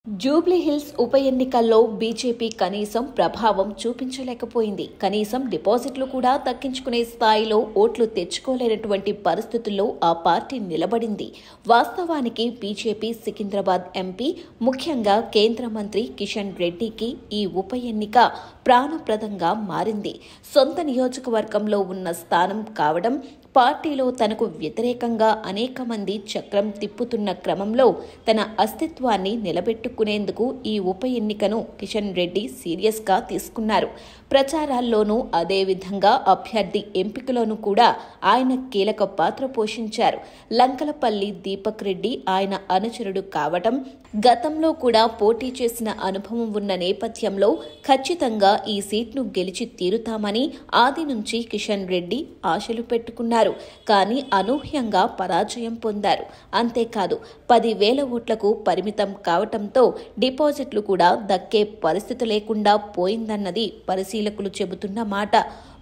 జూబ్లీహిల్స్ ఉప ఎన్నికల్లో బీజేపీ కనీసం ప్రభావం చూపించలేకపోయింది. కనీసం డిపాజిట్లు కూడా దక్కించుకునే స్థాయిలో ఓట్లు తెచ్చుకోలేనటువంటి పరిస్థితుల్లో ఆ పార్టీ నిలబడింది. వాస్తవానికి బీజేపీ సికింద్రాబాద్ ఎంపీ, ముఖ్యంగా కేంద్ర మంత్రి కిషన్ రెడ్డికి ఈ ఉప ఎన్నిక ప్రాణప్రదంగా మారింది. సొంత నియోజకవర్గంలో ఉన్న స్థానం కావడం, పార్టీలో తనకు వ్యతిరేకంగా అనేక మంది చక్రం తిప్పుతున్న క్రమంలో తన అస్తిత్వాన్ని నిలబెట్టుకునేందుకు ఈ ఉప ఎన్నికను కిషన్ రెడ్డి సీరియస్గా తీసుకున్నారు. ప్రచారాల్లోనూ అదేవిధంగా అభ్యర్థి ఎంపికలోనూ కూడా ఆయన కీలక పాత్ర పోషించారు. లంకలపల్లి దీపక్ రెడ్డి ఆయన అనుచరుడు కావటం, గతంలో కూడా పోటీ చేసిన అనుభవం ఉన్న నేపథ్యంలో ఖచ్చితంగా ఈ సీట్ను గెలిచి తీరుతామని ఆది నుంచి కిషన్ రెడ్డి ఆశలు పెట్టుకున్నారు. కానీ అనూహ్యంగా పరాజయం పొందారు. అంతేకాదు 10,000 ఓట్లకు పరిమితం కావటంతో డిపాజిట్లు కూడా దక్కే పరిస్థితి లేకుండా పోయిందన్నది పరిశీలకులు చెబుతున్న మాట.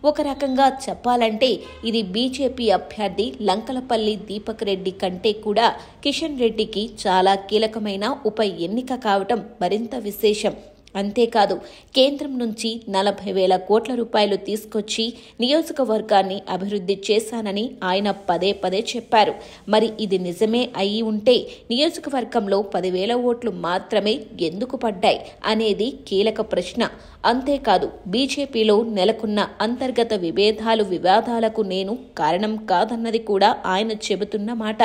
ఒక రకంగా చెప్పాలంటే ఇది బీజేపీ అభ్యర్థి లంకలపల్లి దీపక్ రెడ్డి కంటే కూడా కిషన్ రెడ్డికి చాలా కీలకమైన ఉప ఎన్నిక కావటం మరింత విశేషం. అంతేకాదు కేంద్రం నుంచి 40,000 కోట్ల రూపాయలు తీసుకొచ్చి నియోజకవర్గాన్ని అభివృద్ధి చేశానని ఆయన పదే పదే చెప్పారు. మరి ఇది నిజమే అయి ఉంటే నియోజకవర్గంలో 10,000 ఓట్లు మాత్రమే ఎందుకు పడ్డాయి అనేది కీలక ప్రశ్న. అంతేకాదు బీజేపీలో నెలకొన్న అంతర్గత వివాదాలకు నేను కారణం కాదన్నది కూడా ఆయన చెబుతున్న మాట.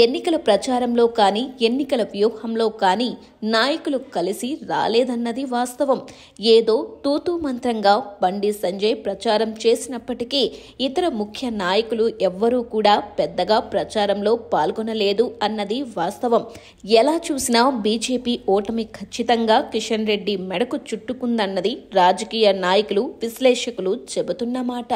ఎన్నికల ప్రచారంలో కానీ ఎన్నికల వ్యూహంలో కానీ నాయకులు కలిసి రాలేదన్నది వాస్తవం. ఏదో తూతూ మంత్రంగా బండి సంజయ్ ప్రచారం చేసినప్పటికీ ఇతర ముఖ్య నాయకులు ఎవ్వరూ కూడా పెద్దగా ప్రచారంలో పాల్గొనలేదు అన్నది వాస్తవం. ఎలా చూసినా బీజేపీ ఓటమి ఖచ్చితంగా కిషన్ రెడ్డి మెడకు చుట్టుకుందన్నది రాజకీయ నాయకులు, విశ్లేషకులు చెబుతున్న మాట.